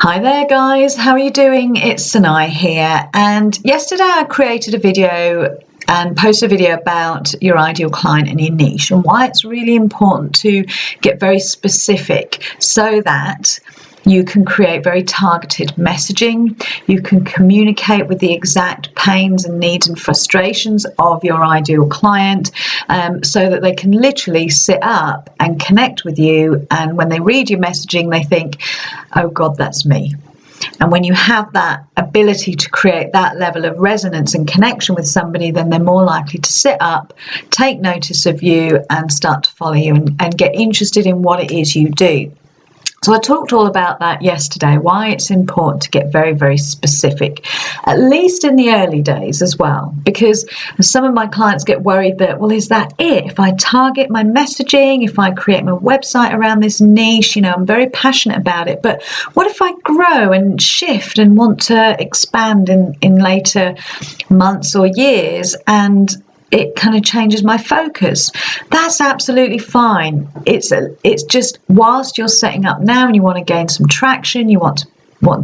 Hi there guys, how are you doing? It's Sanai here, and yesterday I created a video and posted a video about your ideal client and your niche and why it's really important to get very specific so that you can create very targeted messaging. You can communicate with the exact pains and needs and frustrations of your ideal client so that they can literally sit up and connect with you, and when they read your messaging they think, oh God, that's me. And when you have that ability to create that level of resonance and connection with somebody, then they're more likely to sit up, take notice of you and start to follow you and get interested in what it is you do. So I talked all about that yesterday, why it's important to get very, very specific, at least in the early days as well, because some of my clients get worried that, well, is that it? If I target my messaging, if I create my website around this niche, I'm very passionate about it, but what if I grow and shift and want to expand in later months or years and it kind of changes my focus? That's absolutely fine. It's just whilst you're setting up now and you want to gain some traction, you want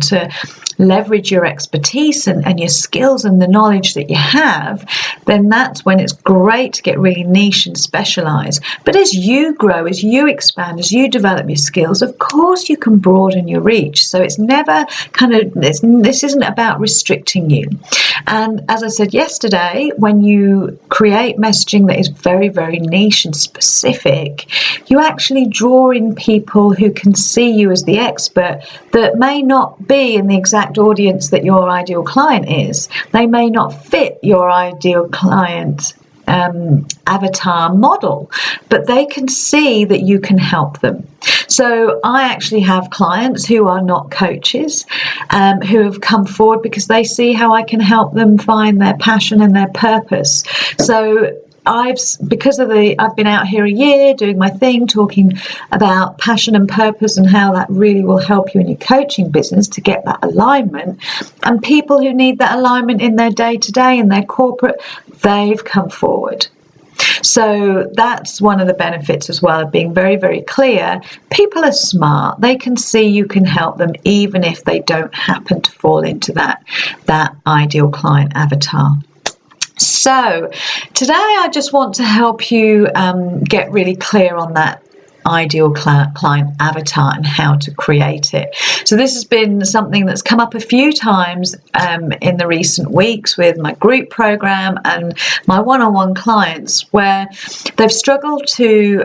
to leverage your expertise and your skills and the knowledge that you have, then that's when it's great to get really niche and specialize. But as you grow, as you expand, as you develop your skills, of course you can broaden your reach. So it's never this isn't about restricting you. And as I said yesterday, when you create messaging that is very, very niche and specific, you actually draw in people who can see you as the expert that may not be in the exact audience that your ideal client is. They may not fit your ideal client avatar model, but they can see that you can help them. So I actually have clients who are not coaches, who have come forward because they see how I can help them find their passion and their purpose. So I've been out here a year doing my thing, talking about passion and purpose and how that really will help you in your coaching business to get that alignment. And people who need that alignment in their day-to-day, in their corporate, they've come forward. So that's one of the benefits as well of being very, very clear. People are smart. They can see you can help them even if they don't happen to fall into that ideal client avatar. So today I just want to help you get really clear on that ideal client avatar and how to create it. So this has been something that's come up a few times in the recent weeks with my group program and my one-on-one clients, where they've struggled to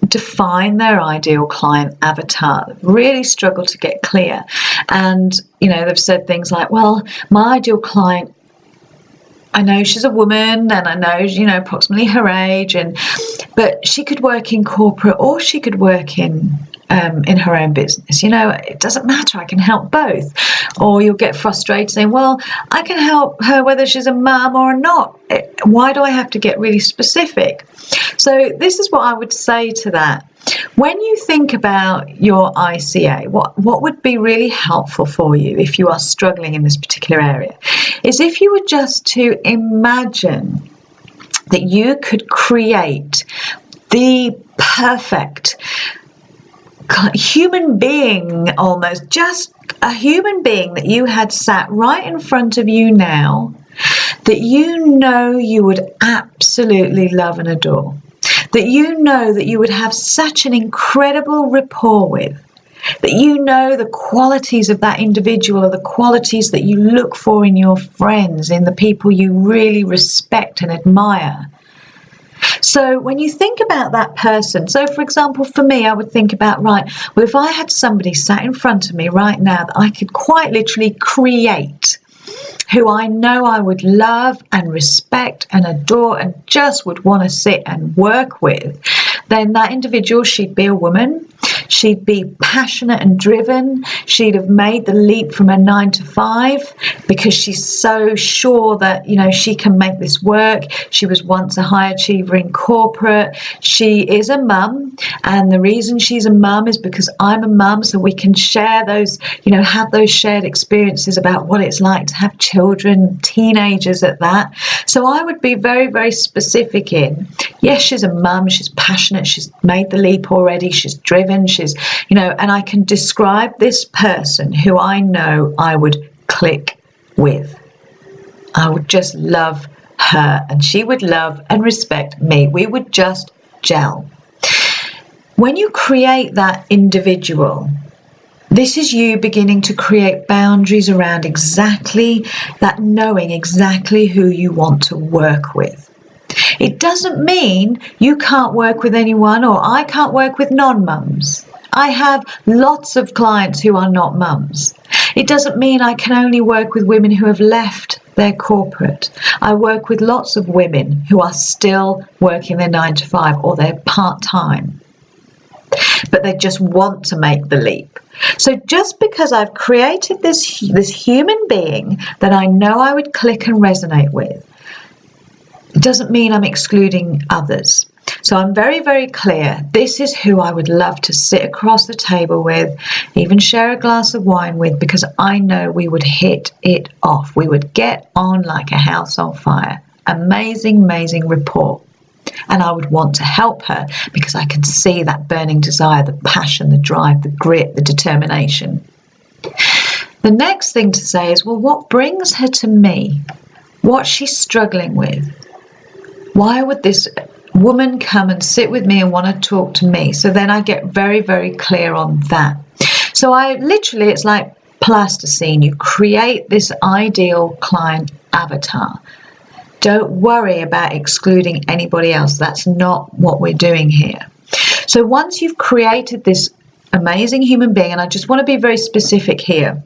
define their ideal client avatar. They've really struggled to get clear, and they've said things like, well, my ideal client, I know she's a woman and I know, approximately her age, but she could work in corporate or she could work in her own business. It doesn't matter. I can help both. Or you'll get frustrated saying, well, I can help her whether she's a mum or not. Why do I have to get really specific? So this is what I would say to that. When you think about your ICA, what would be really helpful for you if you are struggling in this particular area is if you were just to imagine that you could create the perfect human being, almost just a human being that you had sat right in front of you now, that you would absolutely love and adore, that that you would have such an incredible rapport with, that the qualities of that individual are the qualities that you look for in your friends, in the people you really respect and admire. So when you think about that person, so for example, for me, I would think about, well, if I had somebody sat in front of me right now that I could quite literally create, who I know I would love and respect and adore and just would want to sit and work with, then that individual, she'd be a woman. She'd be passionate and driven. She'd have made the leap from a 9-to-5 because she's so sure that, she can make this work. She was once a high achiever in corporate. She is a mum. And the reason she's a mum is because I'm a mum. So we can share those, have those shared experiences about what it's like to have children, teenagers at that. So I would be very, very specific in, yes, she's a mum. She's passionate. confident, she's made the leap already, she's driven, she's, you know, and I can describe this person who I know I would click with. I would just love her and she would love and respect me. We would just gel. When you create that individual, this is you beginning to create boundaries around exactly that, knowing exactly who you want to work with. It doesn't mean you can't work with anyone, or I can't work with non-mums. I have lots of clients who are not mums. It doesn't mean I can only work with women who have left their corporate. I work with lots of women who are still working their 9 to 5 or they're part-time, but they just want to make the leap. So just because I've created this human being that I know I would click and resonate with, it doesn't mean I'm excluding others. So I'm very, very clear. This is who I would love to sit across the table with, even share a glass of wine with, because I know we would hit it off. We would get on like a house on fire. Amazing, amazing rapport. And I would want to help her because I can see that burning desire, the passion, the drive, the grit, the determination. The next thing to say is, well, what brings her to me? What's she struggling with? Why would this woman come and sit with me and want to talk to me? So then I get very, very clear on that. So I literally, it's like plasticine. You create this ideal client avatar. Don't worry about excluding anybody else. That's not what we're doing here. So once you've created this amazing human being, and I just want to be very specific here,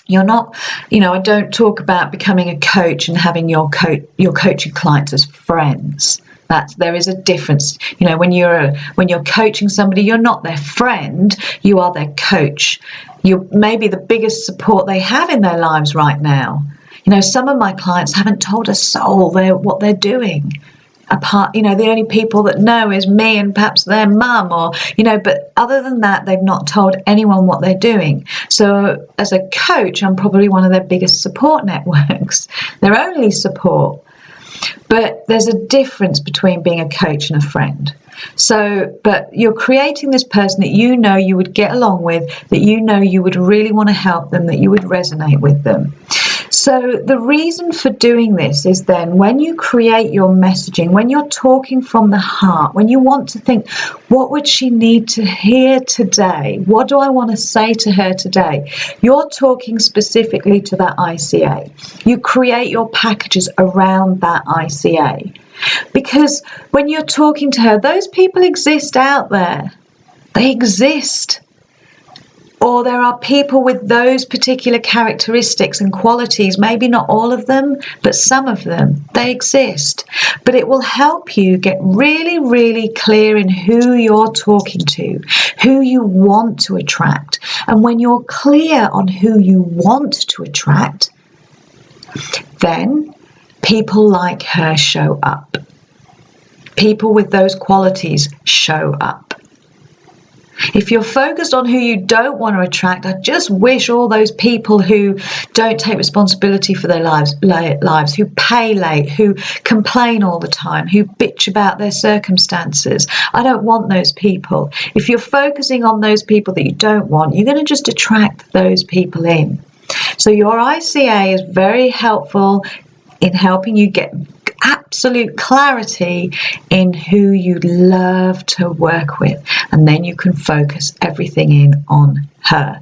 you're not, you know, I don't talk about becoming a coach and having your coaching clients as friends. There is a difference. You know, when you're coaching somebody, you're not their friend, you are their coach. You're maybe the biggest support they have in their lives right now. You know, some of my clients haven't told a soul what they're doing. Apart, you know, the only people that know is me and perhaps their mum, or, you know, but other than that, they've not told anyone what they're doing. So as a coach, I'm probably one of their biggest support networks. Their only support. But there's a difference between being a coach and a friend. So, but you're creating this person that you know you would get along with, that you know you would really want to help them, that you would resonate with them. So the reason for doing this is then when you create your messaging, when you're talking from the heart, when you want to think, what would she need to hear today? What do I want to say to her today? You're talking specifically to that ICA. You create your packages around that ICA. Because when you're talking to her, those people exist out there. They exist. Or there are people with those particular characteristics and qualities, maybe not all of them, but some of them, they exist. But it will help you get really, really clear in who you're talking to, who you want to attract. And when you're clear on who you want to attract, then people like her show up. People with those qualities show up. If you're focused on who you don't want to attract, I just wish all those people who don't take responsibility for their lives, who pay late, who complain all the time, who bitch about their circumstances. I don't want those people. If you're focusing on those people that you don't want, you're going to just attract those people in. So your ICA is very helpful in helping you get absolute clarity in who you'd love to work with, and then you can focus everything in on her.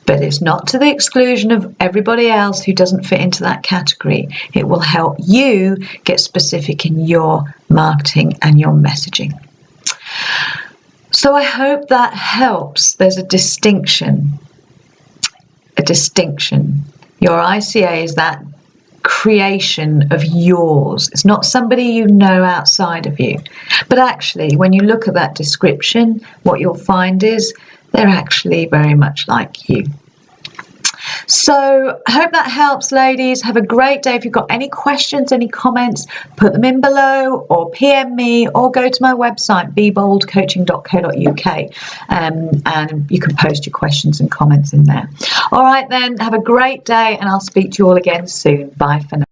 But it's not to the exclusion of everybody else who doesn't fit into that category. It will help you get specific in your marketing and your messaging. So I hope that helps. There's a distinction. Your ICA is that creation of yours. It's not somebody you know outside of you. But actually, when you look at that description, what you'll find is they're actually very much like you. So I hope that helps, ladies. Have a great day. If you've got any questions, any comments, put them in below or PM me or go to my website, beboldcoaching.co.uk, and you can post your questions and comments in there. All right then, have a great day and I'll speak to you all again soon. Bye for now.